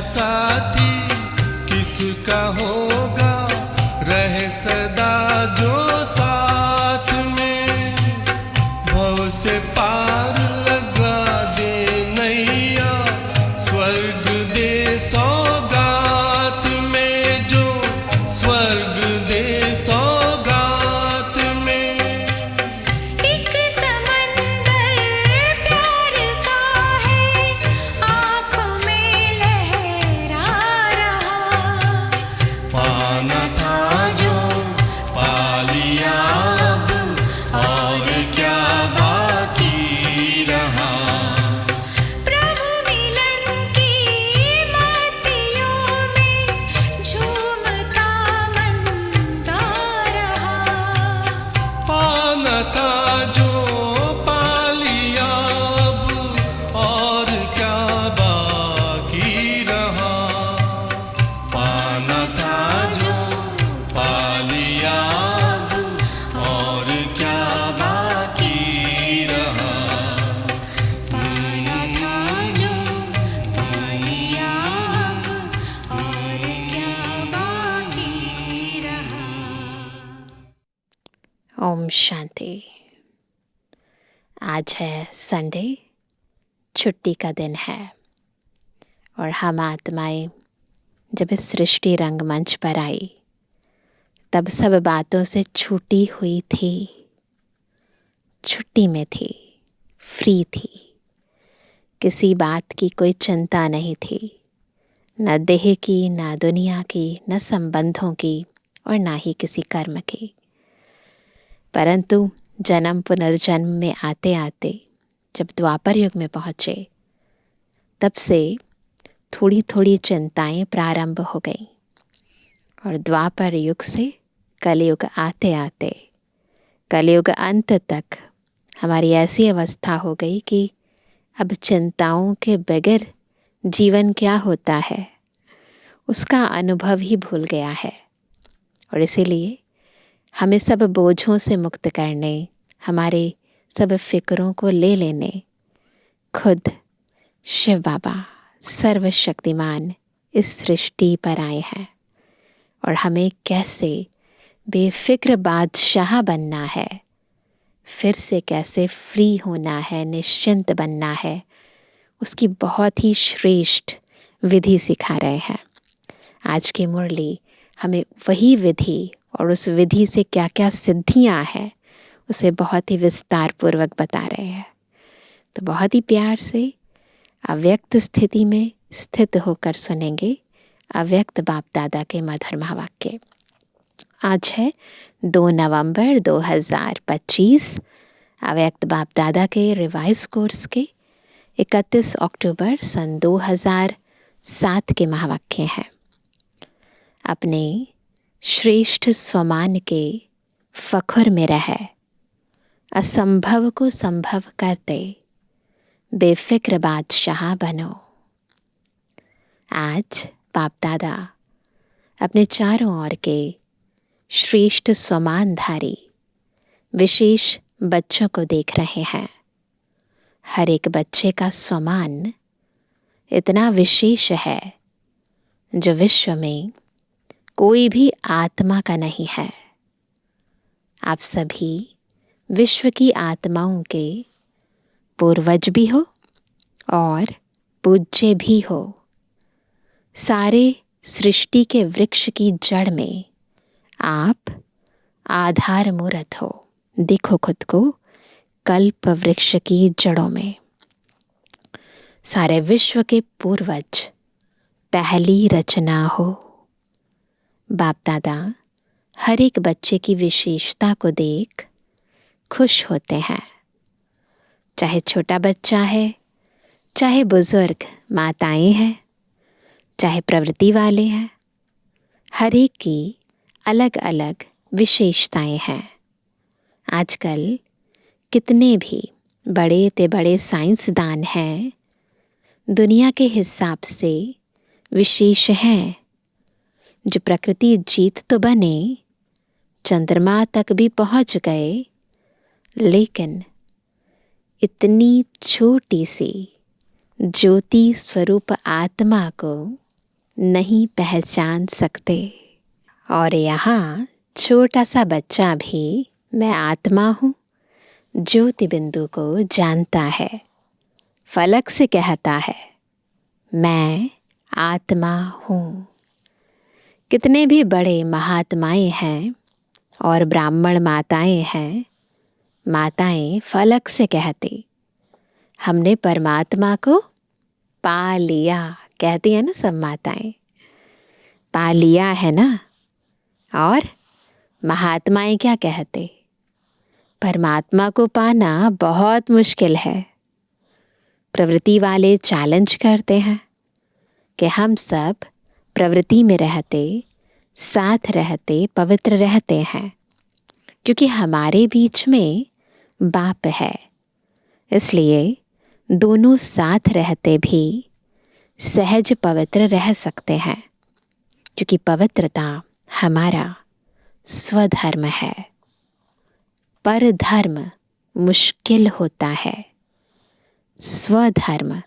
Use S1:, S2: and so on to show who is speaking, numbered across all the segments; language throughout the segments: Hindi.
S1: साथी किसका होगा, रहे सदा जो साथ में। भव से पार लगा दे नैया, स्वर्ग दे सौगात में, जो स्वर्ग दे सौगात में।
S2: एक समंदर प्यार का है, आँखों में लहरा रहा।
S1: पाना था जो पा लिया अब, और क्या बाकी
S3: शांति। आज है संडे, छुट्टी का दिन है और हम आत्माएं जब इस सृष्टि रंगमंच पर आई तब सब बातों से छूटी हुई थी, छुट्टी में थी, फ्री थी। किसी बात की कोई चिंता नहीं थी, न देह की, न दुनिया की, न संबंधों की और ना ही किसी कर्म की। परंतु जन्म पुनर्जन्म में आते आते जब द्वापर युग में पहुँचे तब से थोड़ी थोड़ी चिंताएं प्रारंभ हो गईं और द्वापर युग से कलयुग आते आते कलयुग अंत तक हमारी ऐसी अवस्था हो गई कि अब चिंताओं के बगैर जीवन क्या होता है उसका अनुभव ही भूल गया है। और इसीलिए हमें सब बोझों से मुक्त करने, हमारे सब फिक्रों को ले लेने खुद शिव बाबा सर्वशक्तिमान इस सृष्टि पर आए हैं और हमें कैसे बेफिक्र बादशाह बनना है, फिर से कैसे फ्री होना है, निश्चिंत बनना है, उसकी बहुत ही श्रेष्ठ विधि सिखा रहे हैं। आज की मुरली हमें वही विधि और उस विधि से क्या क्या सिद्धियां हैं उसे बहुत ही विस्तार पूर्वक बता रहे हैं। तो बहुत ही प्यार से अव्यक्त स्थिति में स्थित होकर सुनेंगे अव्यक्त बाप दादा के मधुर महावाक्य। आज है 2 नवंबर 2025। अव्यक्त बाप दादा के रिवाइज कोर्स के 31 अक्टूबर सन 2007 के महावाक्य हैं। अपने श्रेष्ठ स्वमान के फखर में रह, असंभव को संभव करते बेफिक्र बादशाह बनो। आज बाप दादा अपने चारों ओर के श्रेष्ठ स्वमानधारी विशेष बच्चों को देख रहे हैं। हर एक बच्चे का स्वमान इतना विशेष है जो विश्व में कोई भी आत्मा का नहीं है। आप सभी विश्व की आत्माओं के पूर्वज भी हो और पूज्य भी हो। सारे सृष्टि के वृक्ष की जड़ में आप आधार मूर्त हो। देखो खुद को कल्प वृक्ष की जड़ों में। सारे विश्व के पूर्वज पहली रचना हो। बाप दादा हर एक बच्चे की विशेषता को देख खुश होते हैं। चाहे छोटा बच्चा है, चाहे बुजुर्ग माताएं हैं, चाहे प्रवृत्ति वाले हैं, हर एक की अलग अलग विशेषताएं हैं। आजकल कितने भी बड़े ते बड़े साइंसदान हैं, दुनिया के हिसाब से विशेष हैं। जो प्रकृति जीत तो बने, चंद्रमा तक भी पहुंच गए, लेकिन इतनी छोटी सी ज्योति स्वरूप आत्मा को नहीं पहचान सकते। और यहाँ छोटा सा बच्चा भी मैं आत्मा हूँ ज्योति बिंदु को जानता है। फलक से कहता है मैं आत्मा हूँ। कितने भी बड़े महात्माएं हैं और ब्राह्मण माताएं हैं, माताएं फलक से कहती हमने परमात्मा को पा लिया। कहती है ना सब माताएं, पा लिया है ना। और महात्माएं क्या कहते, परमात्मा को पाना बहुत मुश्किल है। प्रवृत्ति वाले चैलेंज करते हैं कि हम सब प्रवृत्ति में रहते, साथ रहते, पवित्र रहते हैं, क्योंकि हमारे बीच में बाप है। इसलिए दोनों साथ रहते भी सहज पवित्र रह सकते हैं, क्योंकि पवित्रता हमारा स्वधर्म है। पर धर्म मुश्किल होता है, स्वधर्म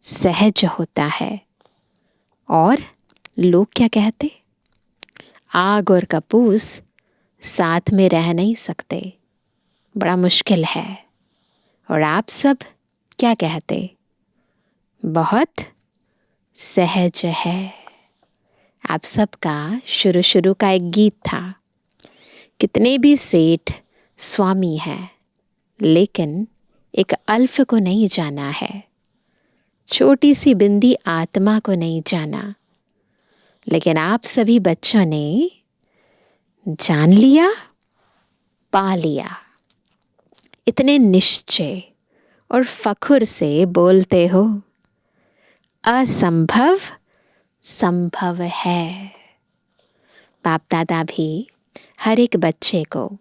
S3: सहज होता है। और लोग क्या कहते, आग और कपूस साथ में रह नहीं सकते, बड़ा मुश्किल है। और आप सब क्या कहते? बहुत सहज है। आप सबका शुरू शुरू का एक गीत था, कितने भी सेठ स्वामी हैं, लेकिन एक अल्फ को नहीं जाना है, छोटी सी बिंदी आत्मा को नहीं जाना। लेकिन आप सभी बच्चों ने जान लिया, पा लिया। इतने निश्चय और फखुर से बोलते हो, असंभव संभव है। बाप दादा भी हर एक बच्चे को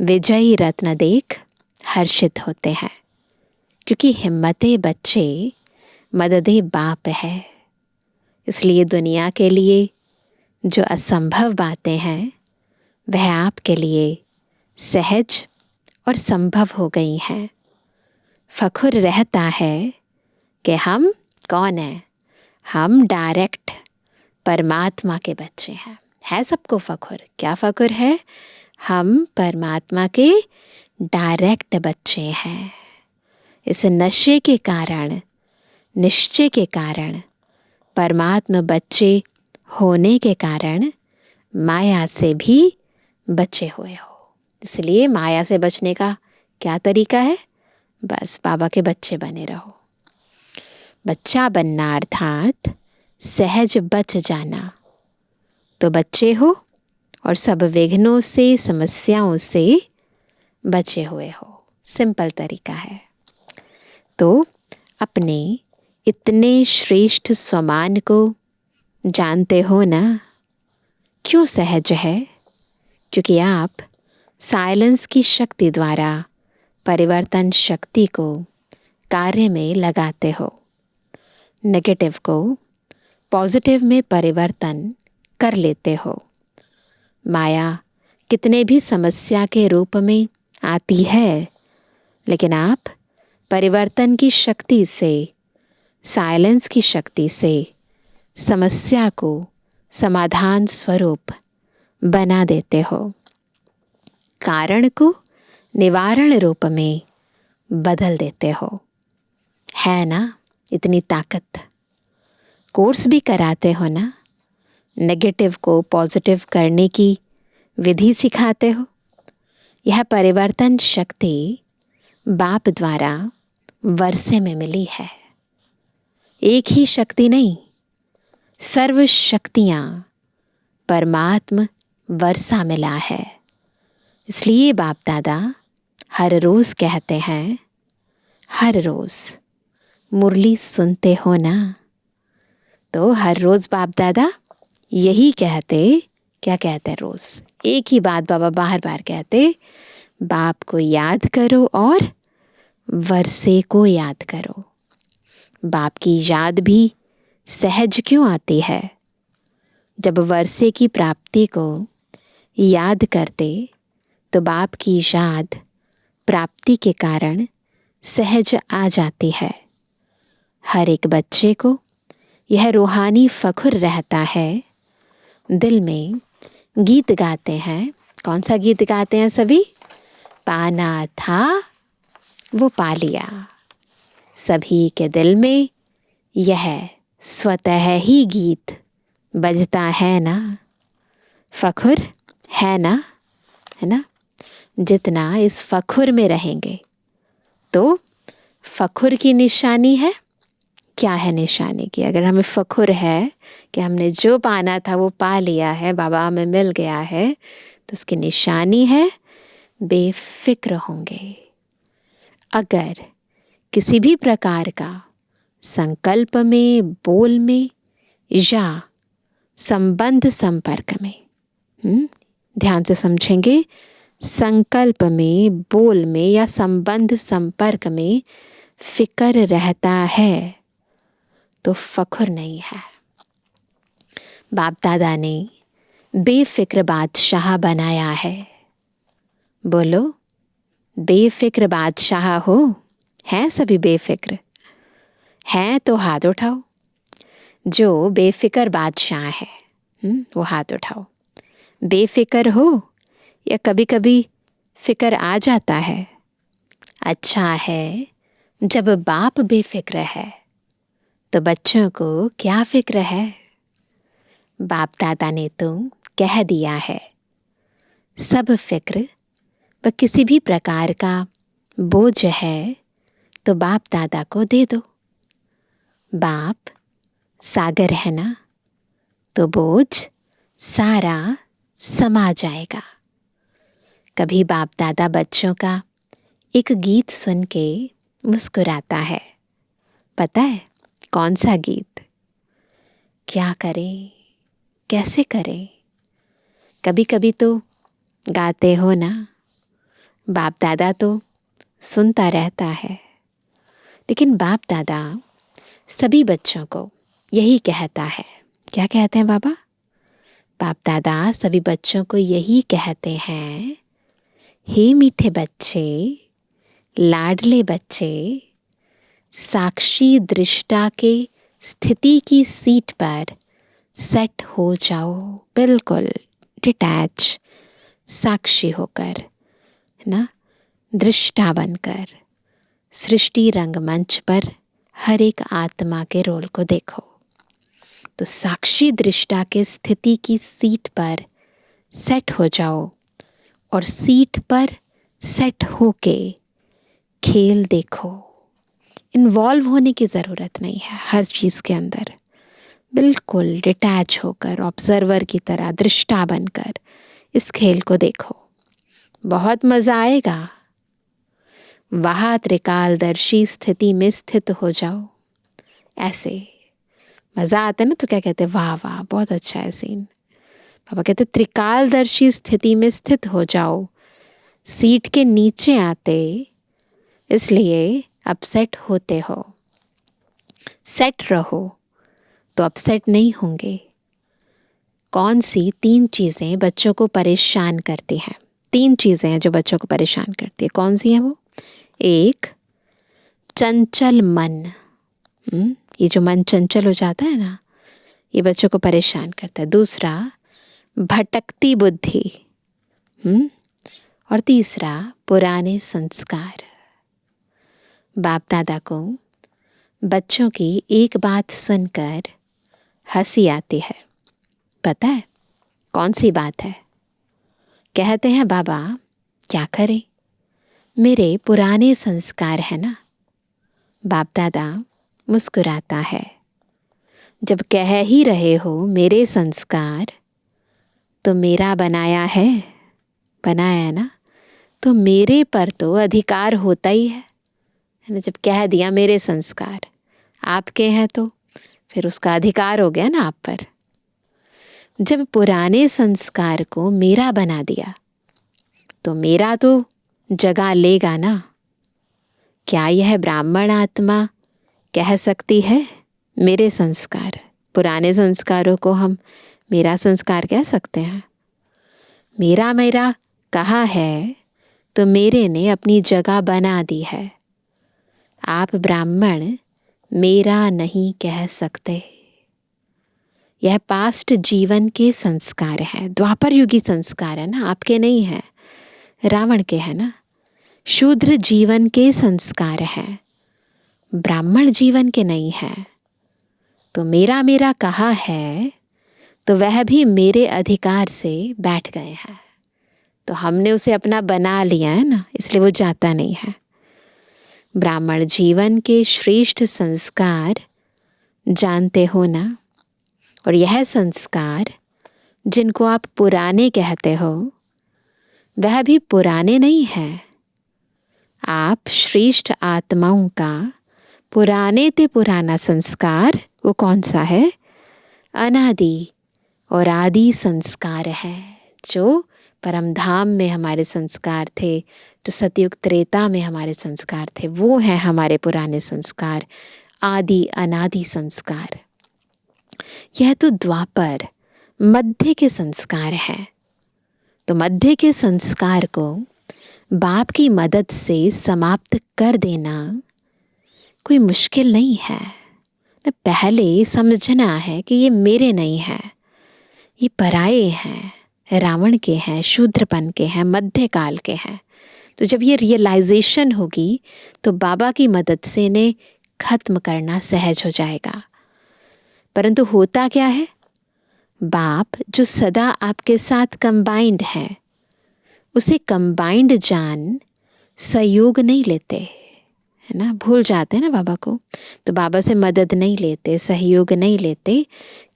S3: विजयी रत्न देख हर्षित होते हैं, क्योंकि हिम्मते बच्चे मददे बाप है। इसलिए दुनिया के लिए जो असंभव बातें हैं वह आपके लिए सहज और संभव हो गई हैं। फखुर रहता है कि हम कौन हैं? हम डायरेक्ट परमात्मा के बच्चे हैं। है सबको फखुर। क्या फखुर है? हम परमात्मा के डायरेक्ट बच्चे हैं। इस नशे के कारण, निश्चय के कारण, परमात्मा बच्चे होने के कारण माया से भी बचे हुए हो। इसलिए माया से बचने का क्या तरीका है? बस बाबा के बच्चे बने रहो। बच्चा बनना अर्थात सहज बच जाना। तो बच्चे हो और सब विघ्नों से, समस्याओं से बचे हुए हो। सिंपल तरीका है। तो अपने इतने श्रेष्ठ स्वमान को जानते हो ना? क्यों सहज है? क्योंकि आप साइलेंस की शक्ति द्वारा परिवर्तन शक्ति को कार्य में लगाते हो। नेगेटिव को पॉजिटिव में परिवर्तन कर लेते हो। माया कितने भी समस्या के रूप में आती है, लेकिन आप परिवर्तन की शक्ति से, साइलेंस की शक्ति से समस्या को समाधान स्वरूप बना देते हो। कारण को निवारण रूप में बदल देते हो। है ना इतनी ताकत? कोर्स भी कराते हो ना? नेगेटिव को पॉजिटिव करने की विधि सिखाते हो। यह परिवर्तन शक्ति बाप द्वारा वर्षे में मिली है। एक ही शक्ति नहीं, सर्व शक्तियाँ परमात्म वर्षा मिला है। इसलिए बाप दादा हर रोज़ कहते हैं, हर रोज़ मुरली सुनते हो ना? तो हर रोज़ बाप दादा यही कहते। क्या कहते हैं रोज़? एक ही बात बाबा बार बार कहते, बाप को याद करो और वर्षे को याद करो। बाप की याद भी सहज क्यों आती है? जब वर्षे की प्राप्ति को याद करते तो बाप की याद प्राप्ति के कारण सहज आ जाती है। हर एक बच्चे को यह रूहानी फखुर रहता है। दिल में गीत गाते हैं। कौन सा गीत गाते हैं सभी? पाना था वो पा लिया। सभी के दिल में यह स्वतः ही गीत बजता है ना? फखुर है ना? है ना? जितना इस फखुर में रहेंगे तो फखुर की निशानी है। क्या है निशानी की? अगर हमें फखुर है कि हमने जो पाना था वो पा लिया है, बाबा हमें मिल गया है, तो उसकी निशानी है बेफिक्र होंगे। अगर किसी भी प्रकार का संकल्प में, बोल में या संबंध संपर्क में, ध्यान से समझेंगे, संकल्प में, बोल में या संबंध संपर्क में फिक्र रहता है तो फखुर नहीं है। बाप दादा ने बेफिक्र बादशाह बनाया है। बोलो, बेफिक्र बादशाह हो? हैं सभी बेफिक्र? हैं तो हाथ उठाओ। जो बेफिक्र बादशाह है वो हाथ उठाओ। बेफिक्र हो या कभी कभी फिक्र आ जाता है। अच्छा है जब बाप बेफिक्र है, तो बच्चों को क्या फिक्र है। बाप दादा ने तो कह दिया है, सब फिक्र व किसी भी प्रकार का बोझ है तो बाप दादा को दे दो। बाप सागर है ना, तो बोझ सारा समा जाएगा। कभी बाप दादा बच्चों का एक गीत सुन के मुस्कुराता है। पता है कौन सा गीत? क्या करें, कैसे करें? कभी कभी तो गाते हो ना। बाप दादा तो सुनता रहता है, लेकिन बाप दादा सभी बच्चों को यही कहता है। क्या कहते हैं बाबा? बाप दादा सभी बच्चों को यही कहते हैं, हे मीठे बच्चे, लाडले बच्चे, साक्षी दृष्टा के स्थिति की सीट पर सेट हो जाओ, बिल्कुल डिटैच, साक्षी होकर ना, दृष्टा बनकर सृष्टि रंगमंच पर हर एक आत्मा के रोल को देखो। तो साक्षी दृष्टा के स्थिति की सीट पर सेट हो जाओ और सीट पर सेट होके खेल देखो। इन्वॉल्व होने की ज़रूरत नहीं है हर चीज़ के अंदर, बिल्कुल डिटैच होकर ऑब्जर्वर की तरह दृष्टा बनकर इस खेल को देखो। बहुत मज़ा आएगा। वहाँ त्रिकालदर्शी स्थिति में स्थित हो जाओ। ऐसे मज़ा आता है ना, तो क्या कहते हैं, वाह वाह बहुत अच्छा है सीन। पापा कहते त्रिकालदर्शी स्थिति में स्थित हो जाओ। सीट के नीचे आते इसलिए अपसेट होते हो। सेट रहो तो अपसेट नहीं होंगे। कौन सी 3 चीज़ें बच्चों को परेशान करती हैं? 3 चीज़ें हैं जो बच्चों को परेशान करती है। कौन सी हैं वो? एक, चंचल मन। ये जो मन चंचल हो जाता है ना, ये बच्चों को परेशान करता है। दूसरा, भटकती बुद्धि। और तीसरा, पुराने संस्कार। बाप दादा को बच्चों की एक बात सुनकर हंसी आती है। पता है कौन सी बात है? कहते हैं बाबा क्या करें, मेरे पुराने संस्कार है ना। बाप दादा मुस्कुराता है। जब कह ही रहे हो मेरे संस्कार, तो मेरा बनाया है ना, तो मेरे पर तो अधिकार होता ही है ना। जब कह दिया मेरे संस्कार आपके हैं, तो फिर उसका अधिकार हो गया ना आप पर। जब पुराने संस्कार को मेरा बना दिया, तो मेरा तो जगह लेगा ना। क्या यह ब्राह्मण आत्मा कह सकती है मेरे संस्कार? पुराने संस्कारों को हम मेरा संस्कार कह सकते हैं? मेरा मेरा कहा है तो मेरे ने अपनी जगह बना दी है। आप ब्राह्मण मेरा नहीं कह सकते। यह पास्ट जीवन के संस्कार है, द्वापर युगी संस्कार है ना, आपके नहीं है, रावण के है ना। शूद्र जीवन के संस्कार हैं, ब्राह्मण जीवन के नहीं है। तो मेरा मेरा कहा है तो वह भी मेरे अधिकार से बैठ गए हैं। तो हमने उसे अपना बना लिया है ना, इसलिए वो जाता नहीं है। ब्राह्मण जीवन के श्रेष्ठ संस्कार जानते हो ना, और यह संस्कार जिनको आप पुराने कहते हो, वह भी पुराने नहीं है। आप श्रेष्ठ आत्माओं का पुराने ते पुराना संस्कार वो कौन सा है? अनादि और आदि संस्कार है। जो परमधाम में हमारे संस्कार थे, जो सतयुग त्रेता में हमारे संस्कार थे, वो हैं हमारे पुराने संस्कार, आदि अनादि संस्कार। यह तो द्वापर मध्य के संस्कार हैं। तो मध्य के संस्कार को बाप की मदद से समाप्त कर देना कोई मुश्किल नहीं है। पहले समझना है कि ये मेरे नहीं है, ये पराये हैं, रावण के हैं, शूद्रपन के हैं, मध्यकाल के हैं। तो जब ये रियलाइजेशन होगी तो बाबा की मदद से इन्हें खत्म करना सहज हो जाएगा। परंतु होता क्या है, बाप जो सदा आपके साथ कंबाइंड है, उसे कंबाइंड जान सहयोग नहीं लेते, है ना, भूल जाते हैं ना बाबा को, तो बाबा से मदद नहीं लेते, सहयोग नहीं लेते।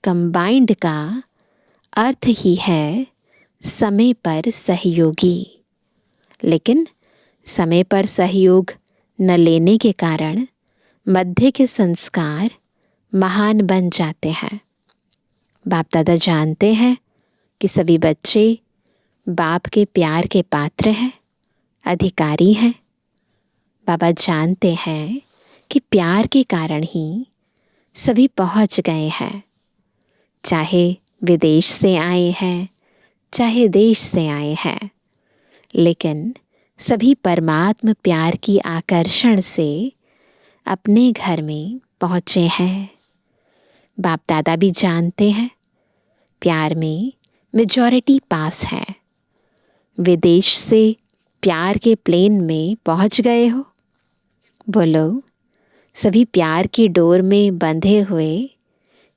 S3: कंबाइंड का अर्थ ही है समय पर सहयोगी, लेकिन समय पर सहयोग न लेने के कारण मध्य के संस्कार महान बन जाते हैं। बाप दादा जानते हैं कि सभी बच्चे बाप के प्यार के पात्र हैं, अधिकारी हैं। बाबा जानते हैं कि प्यार के कारण ही सभी पहुंच गए हैं, चाहे विदेश से आए हैं, चाहे देश से आए हैं, लेकिन सभी परमात्म प्यार की आकर्षण से अपने घर में पहुँचे हैं। बाप दादा भी जानते हैं प्यार में मेजॉरिटी पास है। विदेश से प्यार के प्लेन में पहुँच गए हो, बोलो सभी प्यार की डोर में बंधे हुए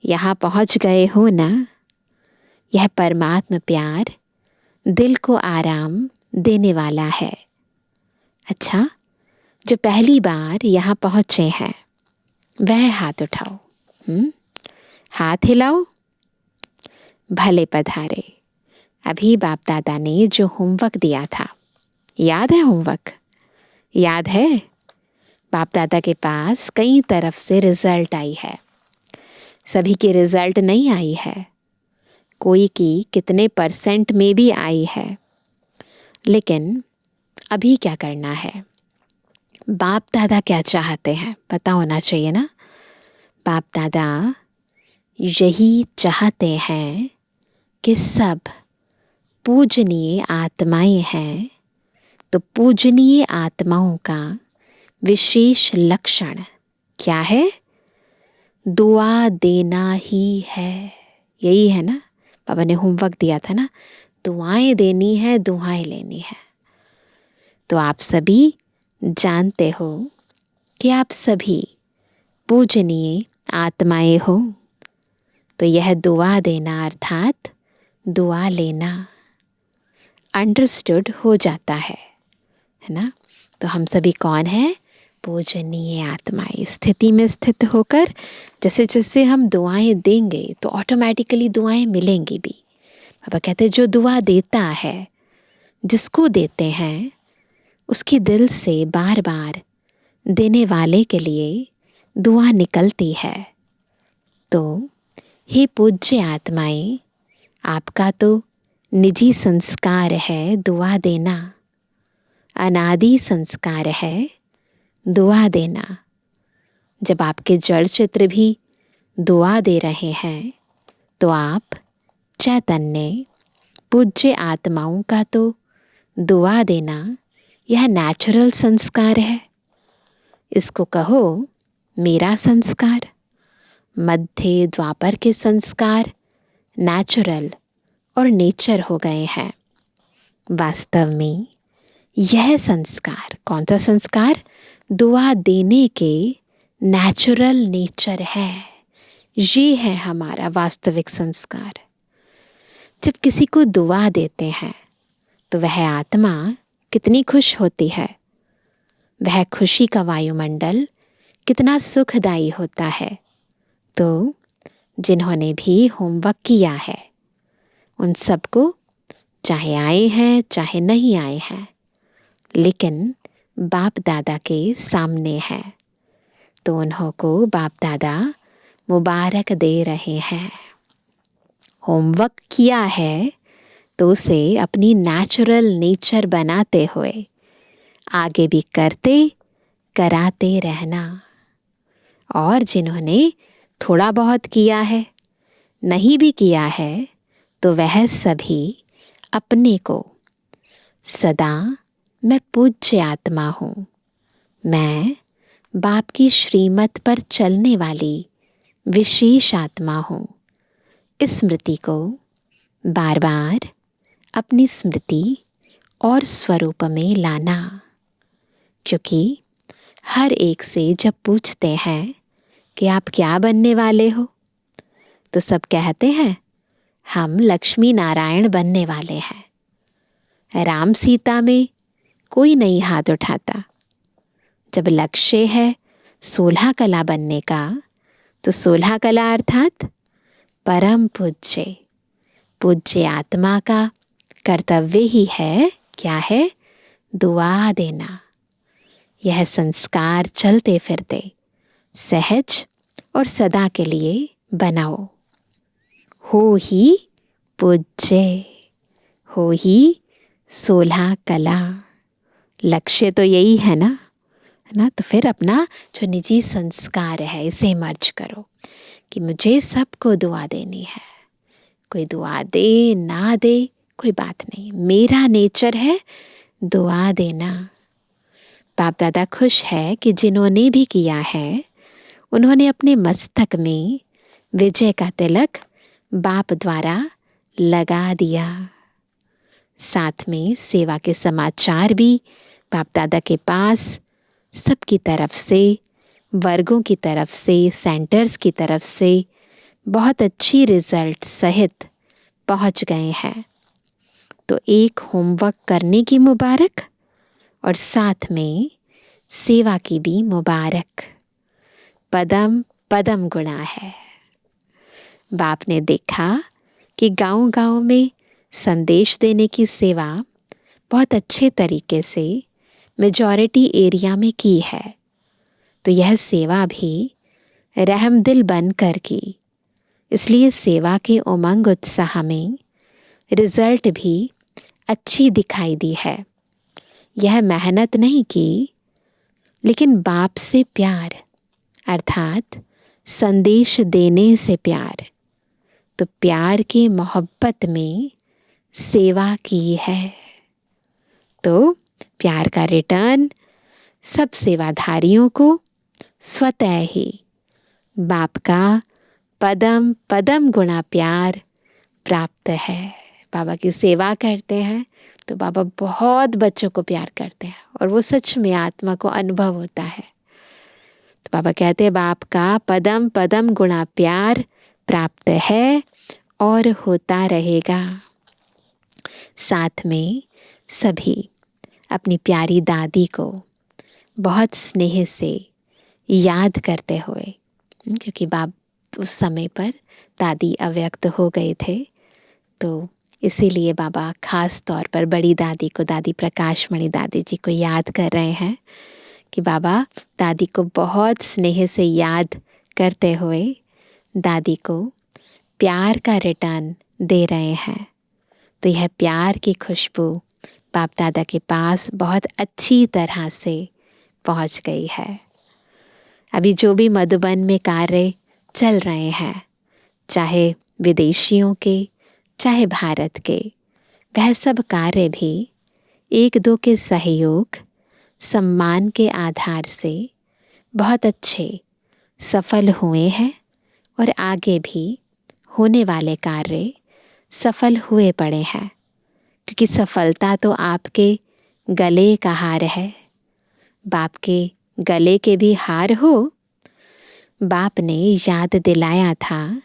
S3: यहाँ पहुँच गए हो ना। यह परमात्म प्यार दिल को आराम देने वाला है। अच्छा, जो पहली बार यहाँ पहुँचे हैं वह हाथ उठाओ, हाथ हिलाओ। भले पधारे। अभी बाप दादा ने जो होमवर्क दिया था, याद है होमवर्क? याद है? बाप दादा के पास कई तरफ से रिजल्ट आई है, सभी की रिजल्ट नहीं आई है, कोई की कितने % में भी आई है। लेकिन अभी क्या करना है, बाप दादा क्या चाहते हैं पता होना चाहिए ना। बाप दादा यही चाहते हैं कि सब पूजनीय आत्माएं हैं, तो पूजनीय आत्माओं का विशेष लक्षण क्या है? दुआ देना ही है। यही है ना, बाबा ने होमवर्क दिया था ना, दुआएं देनी है, दुआएं लेनी है। तो आप सभी जानते हो कि आप सभी पूजनीय आत्माएं हो, तो यह दुआ देना अर्थात दुआ लेना अंडरस्टूड हो जाता है ना। तो हम सभी कौन हैं? पूजनीय आत्माएं। स्थिति में स्थित होकर जैसे जैसे हम दुआएं देंगे तो ऑटोमेटिकली दुआएं मिलेंगी भी। बाबा कहते हैं जो दुआ देता है, जिसको देते हैं, उसके दिल से बार बार देने वाले के लिए दुआ निकलती है। तो हे पूज्य आत्माएं, आपका तो निजी संस्कार है दुआ देना, अनादि संस्कार है दुआ देना। जब आपके जड़ चित्र भी दुआ दे रहे हैं तो आप चैतन्य पूज्य आत्माओं का तो दुआ देना यह नेचुरल संस्कार है। इसको कहो मेरा संस्कार। मध्य द्वापर के संस्कार नेचुरल और नेचर हो गए हैं। वास्तव में यह संस्कार, कौन सा संस्कार? दुआ देने के नेचुरल नेचर है। ये है हमारा वास्तविक संस्कार। जब किसी को दुआ देते हैं तो वह आत्मा कितनी खुश होती है, वह खुशी का वायुमंडल कितना सुखदायी होता है। तो जिन्होंने भी होमवर्क किया है उन सबको, चाहे आए हैं चाहे नहीं आए हैं, लेकिन बाप दादा के सामने है, तो उन्हों को बाप दादा मुबारक दे रहे हैं। होमवर्क किया है तो उसे अपनी नेचुरल नेचर बनाते हुए आगे भी करते कराते रहना। और जिन्होंने थोड़ा बहुत किया है, नहीं भी किया है, तो वह सभी अपने को सदा मैं पूज्य आत्मा हूँ, मैं बाप की श्रीमत पर चलने वाली विशेष आत्मा हूँ, इस स्मृति को बार बार अपनी स्मृति और स्वरूप में लाना। क्योंकि हर एक से जब पूछते हैं कि आप क्या बनने वाले हो, तो सब कहते हैं हम लक्ष्मी नारायण बनने वाले हैं। राम सीता में कोई नहीं हाथ उठाता। जब लक्ष्य है 16 कला बनने का, तो 16 कला अर्थात परम पूज्य पूज्य आत्मा का कर्तव्य ही है, क्या है? दुआ देना। यह संस्कार चलते फिरते सहज और सदा के लिए बनाओ। हो ही पूज्य, हो ही 16 कला। लक्ष्य तो यही है ना, है ना? तो फिर अपना जो निजी संस्कार है इसे मर्ज करो कि मुझे सबको दुआ देनी है। कोई दुआ दे ना दे कोई बात नहीं, मेरा नेचर है दुआ देना। बाप दादा खुश है कि जिन्होंने भी किया है उन्होंने अपने मस्तक में विजय का तिलक बाप द्वारा लगा दिया। साथ में सेवा के समाचार भी बाप दादा के पास सबकी तरफ से, वर्गों की तरफ से, सेंटर्स की तरफ से बहुत अच्छी रिजल्ट सहित पहुंच गए हैं। तो एक होमवर्क करने की मुबारक और साथ में सेवा की भी मुबारक। पदम पदम गुणा है। बाप ने देखा कि गांव-गांव में संदेश देने की सेवा बहुत अच्छे तरीके से मेजॉरिटी एरिया में की है, तो यह सेवा भी रहमदिल बनकर की। इसलिए सेवा के उमंग उत्साह में रिजल्ट भी अच्छी दिखाई दी है। यह मेहनत नहीं की, लेकिन बाप से प्यार अर्थात संदेश देने से प्यार। तो प्यार के मोहब्बत में सेवा की है, तो प्यार का रिटर्न सब सेवाधारियों को स्वतः ही बाप का पदम पदम गुणा प्यार प्राप्त है। बाबा की सेवा करते हैं तो बाबा बहुत बच्चों को प्यार करते हैं और वो सच में आत्मा को अनुभव होता है। तो बाबा कहते हैं बाप का पदम पदम गुणा प्यार प्राप्त है और होता रहेगा। साथ में सभी अपनी प्यारी दादी को बहुत स्नेह से याद करते हुए, क्योंकि बाप उस समय पर दादी अव्यक्त हो गए थे, तो इसीलिए बाबा खास तौर पर बड़ी दादी को, दादी प्रकाशमणि दादी जी को याद कर रहे हैं कि बाबा दादी को बहुत स्नेह से याद करते हुए दादी को प्यार का रिटर्न दे रहे हैं। तो यह प्यार की खुशबू बाप दादा के पास बहुत अच्छी तरह से पहुंच गई है। अभी जो भी मधुबन में कार्य चल रहे हैं, चाहे विदेशियों के चाहे भारत के, वह सब कार्य भी एक दो के सहयोग सम्मान के आधार से बहुत अच्छे सफल हुए हैं और आगे भी होने वाले कार्य सफल हुए पड़े हैं। क्योंकि सफलता तो आपके गले का हार है। बाप के गले के भी हार हो। बाप ने याद दिलाया था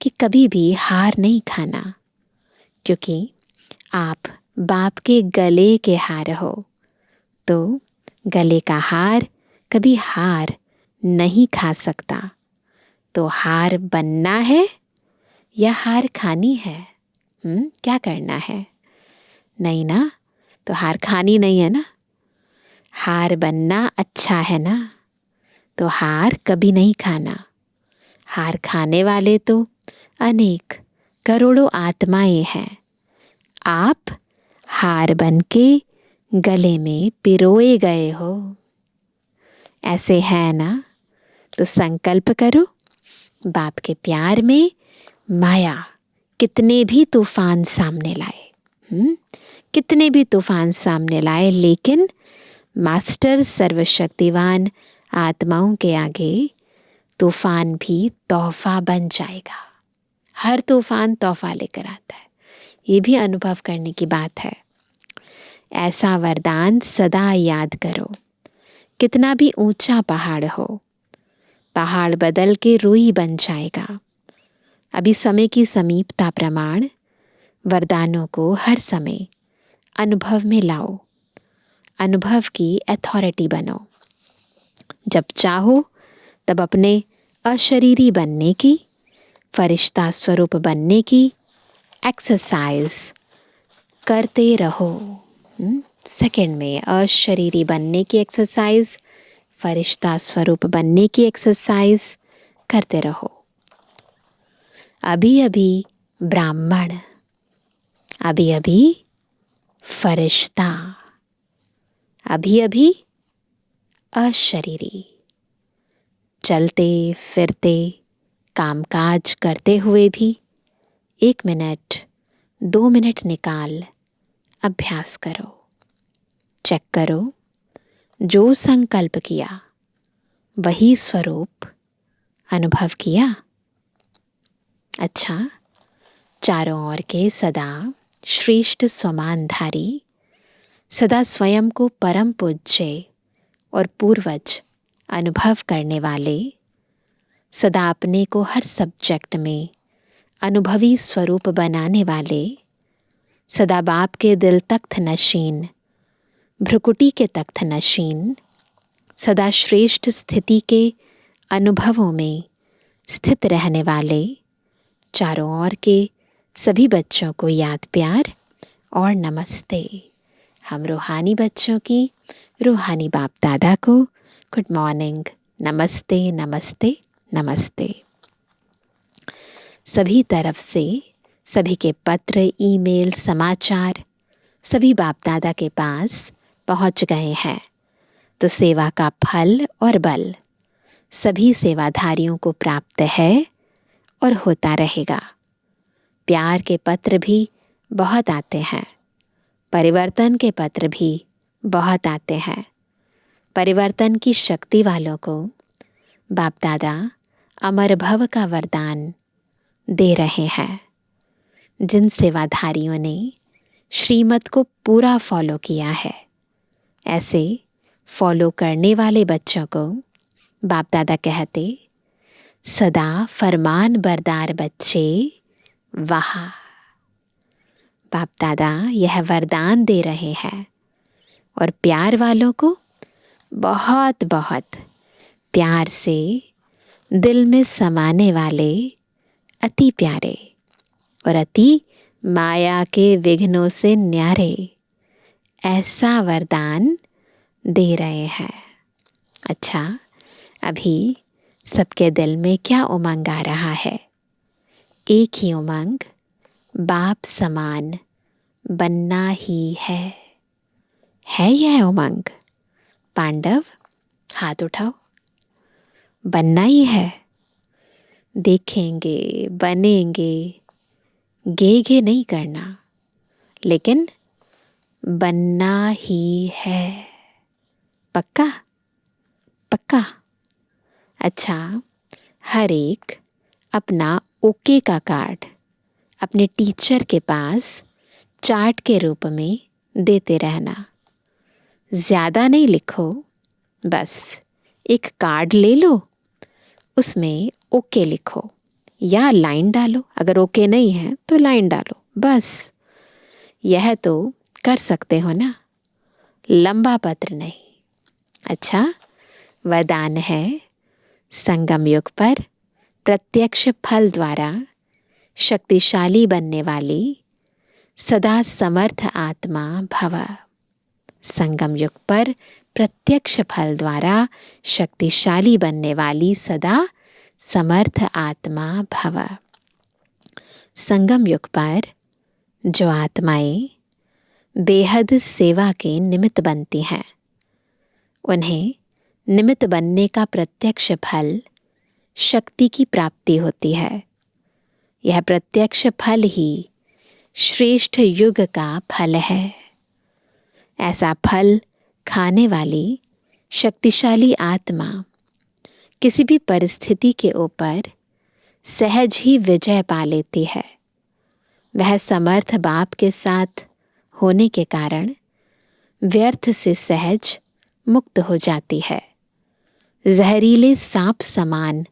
S3: कि कभी भी हार नहीं खाना, क्योंकि आप बाप के गले के हार हो। तो गले का हार कभी हार नहीं खा सकता। तो हार बनना है या हार खानी है? क्या करना है? नहीं ना, तो हार खानी नहीं है ना। हार बनना अच्छा है ना, तो हार कभी नहीं खाना। हार खाने वाले तो अनेक करोड़ों आत्माएं हैं। आप हार बनके गले में पिरोए गए हो। ऐसे है ना, तो संकल्प करो बाप के प्यार में माया कितने भी तूफान सामने लाए, कितने भी तूफान सामने लाए, लेकिन मास्टर सर्वशक्तिवान आत्माओं के आगे तूफान भी तोहफा बन जाएगा। हर तूफान तोहफा लेकर आता है। ये भी अनुभव करने की बात है। ऐसा वरदान सदा याद करो। कितना भी ऊंचा पहाड़ हो, पहाड़ बदल के रूई बन जाएगा। अभी समय की समीपता प्रमाण वरदानों को हर समय अनुभव में लाओ। अनुभव की अथॉरिटी बनो। जब चाहो तब अपने अशरीरी बनने की, फरिश्ता स्वरूप बनने की एक्सरसाइज करते रहो। सेकंड में अशरीरी बनने की एक्सरसाइज, फरिश्ता स्वरूप बनने की एक्सरसाइज करते रहो। अभी अभी ब्राह्मण, अभी अभी फरिश्ता, अभी अभी अशरीरी। चलते फिरते कामकाज करते हुए भी 1 मिनट 2 मिनट निकाल अभ्यास करो। चेक करो, जो संकल्प किया वही स्वरूप अनुभव किया। अच्छा, चारों ओर के सदा श्रेष्ठ स्वमानधारी, सदा स्वयं को परम पूज्य और पूर्वज अनुभव करने वाले, सदा अपने को हर सब्जेक्ट में अनुभवी स्वरूप बनाने वाले, सदा बाप के दिल तख्त नशीन, भ्रुकुटी के तख्त नशीन, सदा श्रेष्ठ स्थिति के अनुभवों में स्थित रहने वाले, चारों ओर के सभी बच्चों को याद प्यार और नमस्ते। हम रूहानी बच्चों की रूहानी बाप दादा को गुड मॉर्निंग, नमस्ते नमस्ते नमस्ते। सभी तरफ से सभी के पत्र, ईमेल, समाचार सभी बाप दादा के पास पहुंच गए हैं। तो सेवा का फल और बल सभी सेवाधारियों को प्राप्त है और होता रहेगा। प्यार के पत्र भी बहुत आते हैं, परिवर्तन के पत्र भी बहुत आते हैं। परिवर्तन की शक्ति वालों को बाप दादा अमर भव का वरदान दे रहे हैं। जिन सेवाधारियों ने श्रीमत को पूरा फॉलो किया है, ऐसे फॉलो करने वाले बच्चों को बाप दादा कहते, सदा फरमान बरदार बच्चे वाह। बाप दादा यह वरदान दे रहे हैं और प्यार वालों को बहुत बहुत प्यार से दिल में समाने वाले अति प्यारे और अति माया के विघ्नों से न्यारे ऐसा वरदान दे रहे हैं। अच्छा, अभी सबके दिल में क्या उमंग आ रहा है? एक ही उमंग, बाप समान बनना ही है यह उमंग? पांडव हाथ उठाओ। बनना ही है। देखेंगे, बनेंगे, गे नहीं करना, लेकिन बनना ही है। पक्का पक्का। अच्छा, हर एक अपना ओके का कार्ड अपने टीचर के पास चार्ट के रूप में देते रहना। ज़्यादा नहीं लिखो, बस एक कार्ड ले लो, उसमें ओके लिखो या लाइन डालो। अगर ओके नहीं है तो लाइन डालो, बस। यह तो कर सकते हो ना, लंबा पत्र नहीं। अच्छा, वरदान है, संगम युग पर प्रत्यक्ष फल द्वारा शक्तिशाली बनने वाली सदा समर्थ आत्मा भव। संगम युग पर प्रत्यक्ष फल द्वारा शक्तिशाली बनने वाली सदा समर्थ आत्मा भव। संगम युग पर जो आत्माएं बेहद सेवा के निमित्त बनती हैं, उन्हें निमित्त बनने का प्रत्यक्ष फल शक्ति की प्राप्ति होती है। यह प्रत्यक्ष फल ही श्रेष्ठ युग का फल है। ऐसा फल खाने वाली शक्तिशाली आत्मा किसी भी परिस्थिति के ऊपर सहज ही विजय पा लेती है। वह समर्थ बाप के साथ होने के कारण व्यर्थ से सहज मुक्त हो जाती है। जहरीले सांप समान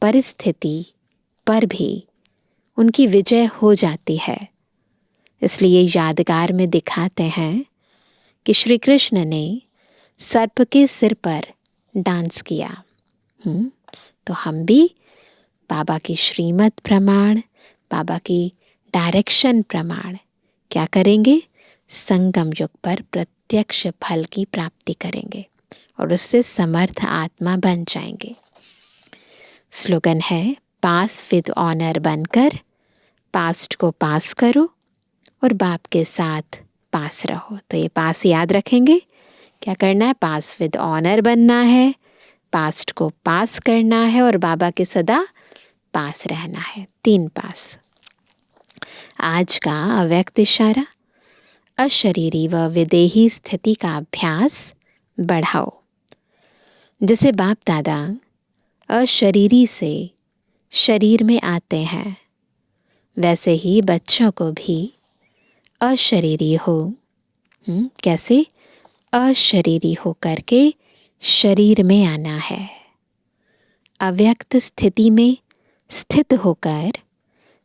S3: परिस्थिति पर भी उनकी विजय हो जाती है। इसलिए यादगार में दिखाते हैं कि श्री कृष्ण ने सर्प के सिर पर डांस किया। तो हम भी बाबा की श्रीमत प्रमाण, बाबा की डायरेक्शन प्रमाण क्या करेंगे? संगम युग पर प्रत्यक्ष फल की प्राप्ति करेंगे और उससे समर्थ आत्मा बन जाएंगे। स्लोगन है, पास विद ऑनर बनकर पास्ट को पास करो और बाप के साथ पास रहो। तो ये पास याद रखेंगे। क्या करना है? पास विद ऑनर बनना है, पास्ट को पास करना है और बाबा के सदा पास रहना है। 3 पास। आज का अव्यक्त इशारा, अशरीरी व विदेही स्थिति का अभ्यास बढ़ाओ। जैसे बाप दादा अशरीरी से शरीर में आते हैं, वैसे ही बच्चों को भी अशरीरी हो। कैसे? अशरीरी हो करके शरीर में आना है। अव्यक्त स्थिति में स्थित होकर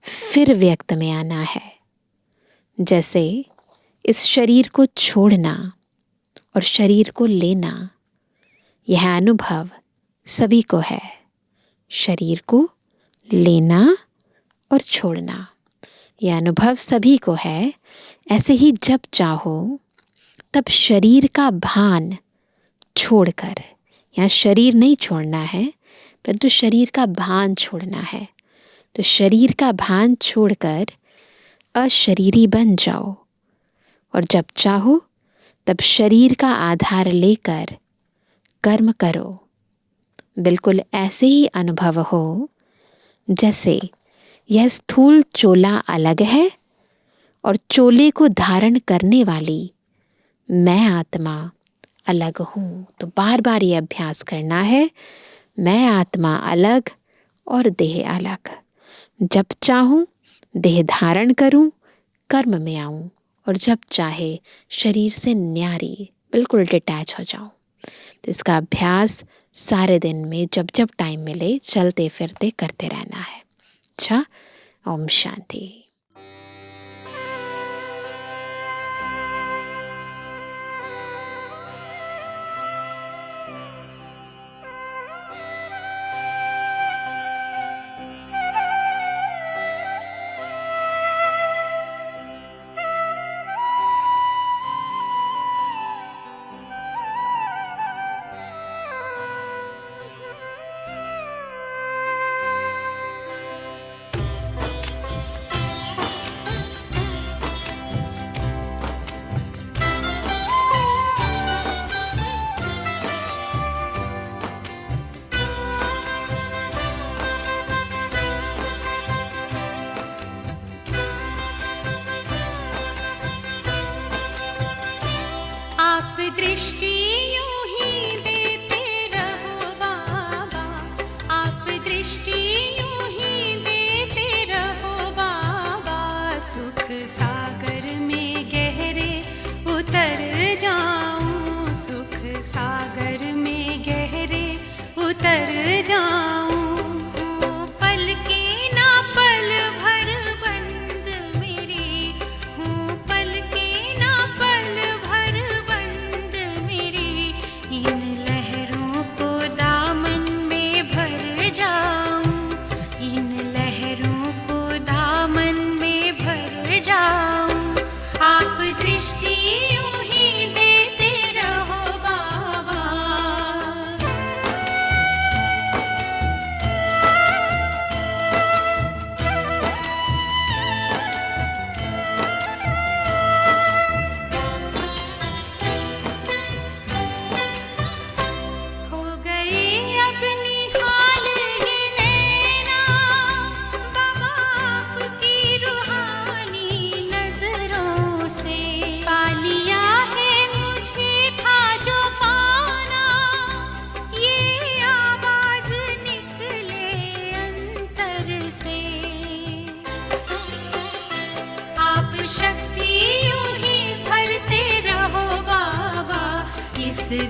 S3: फिर व्यक्त में आना है। जैसे इस शरीर को छोड़ना और शरीर को लेना, यह अनुभव सभी को है। शरीर को लेना और छोड़ना, यह अनुभव सभी को है। ऐसे ही जब चाहो तब शरीर का भान छोड़कर, यहाँ शरीर नहीं छोड़ना है परंतु शरीर का भान छोड़ना है। तो शरीर का भान छोड़कर अशरीरी बन जाओ और जब चाहो तब शरीर का आधार लेकर कर्म करो। बिल्कुल ऐसे ही अनुभव हो जैसे यह स्थूल चोला अलग है और चोले को धारण करने वाली मैं आत्मा अलग हूँ। तो बार बार ये अभ्यास करना है, मैं आत्मा अलग और देह अलग। जब चाहूँ देह धारण करूँ, कर्म में आऊँ और जब चाहे शरीर से न्यारी बिल्कुल डिटैच हो जाऊँ। तो इसका अभ्यास सारे दिन में जब जब टाइम मिले चलते फिरते करते रहना है। अच्छा, ओम शांति।
S2: दृष्टि यूं ही देते रहो बाबा, आप दृष्टि यूं ही देते रहो बाबा। सुख सागर में गहरे उतर जाऊं, सुख सागर में गहरे उतर जाऊं। पल के ना पल भर बंद मेरी हूँ, पल के ना पल भर बंद मेरी। इन लहरों को दामन में भर जाऊं, इन लहरों को दामन में भर जाऊं। आप दृष्टि यूं ही देते रहो बाबा।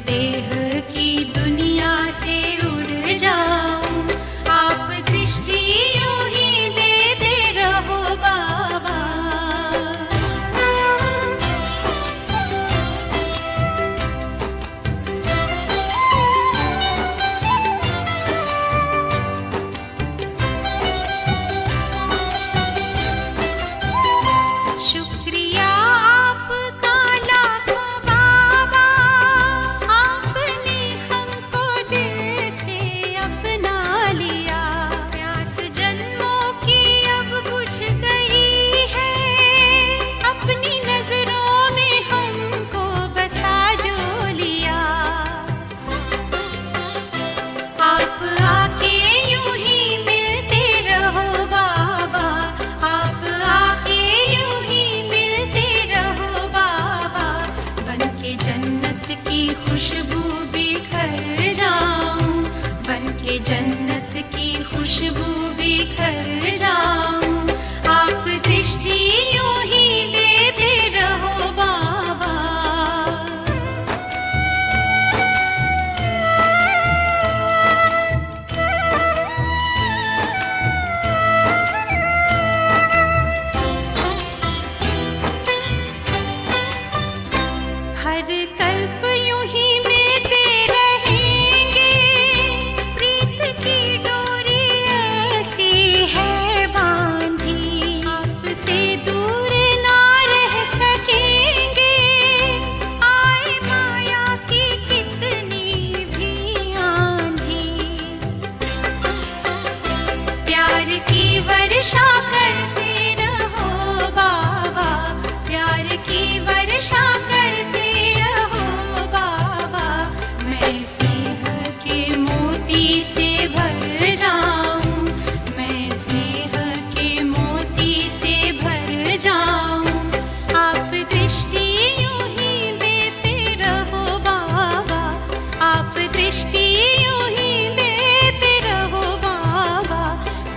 S2: देह की दुनिया से उड़ जाऊं। आप दृष्टि यूं ही देते रहो बाबा। शुक्रिया आपका लाखों बाबा, आपने हमको दिल से अपना लिया। प्यास जन्मों की अब बुझ गई है, अपनी नजरों में हमको बसा जो लिया। आप आके यूं ही मिलते रहो बाबा, आप आके यूं ही मिलते रहो बाबा। बनके जन्नत की खुशबू बिखर जाऊं, बनके जन्नत की खुशबू बिखर जाऊं। आप दृष्टि यूं ही देते रहो बाबा। हर कल्प यूं ही मिलते रहेंगे, प्रीत की डोरी ऐसी है बांधी। आपसे दूर ना रह सकेंगे, आए माया की कितनी भी आंधी। प्यार की वर्षा करते रहो बाबा, प्यार की वर्षा करते रहो बाबा। मैं स्नेह के मोती से भर जाऊं, मैं स्नेह के मोती से भर जाऊं। आप दृष्टि यूं ही देते रहो बाबा, आप दृष्टि यूं ही देते रहो बाबा।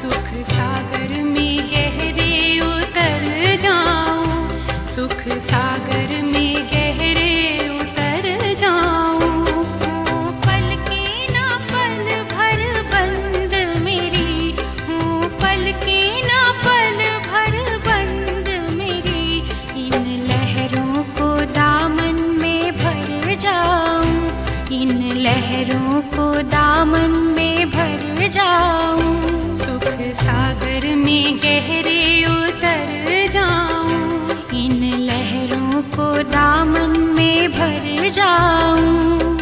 S2: सुख सागर में गहरे उतर जाऊं, सुख सागर में गहरे उतर जाऊं। हूँ पल के ना पल भर बंद मेरी, हूँ पल के ना पल भर बंद मेरी। इन लहरों को दामन में भर जाऊं, इन लहरों को दामन में भर जाऊं। सुख सागर में गहरे उतर जाऊं, इन लहरों को दामन में भर जाऊं।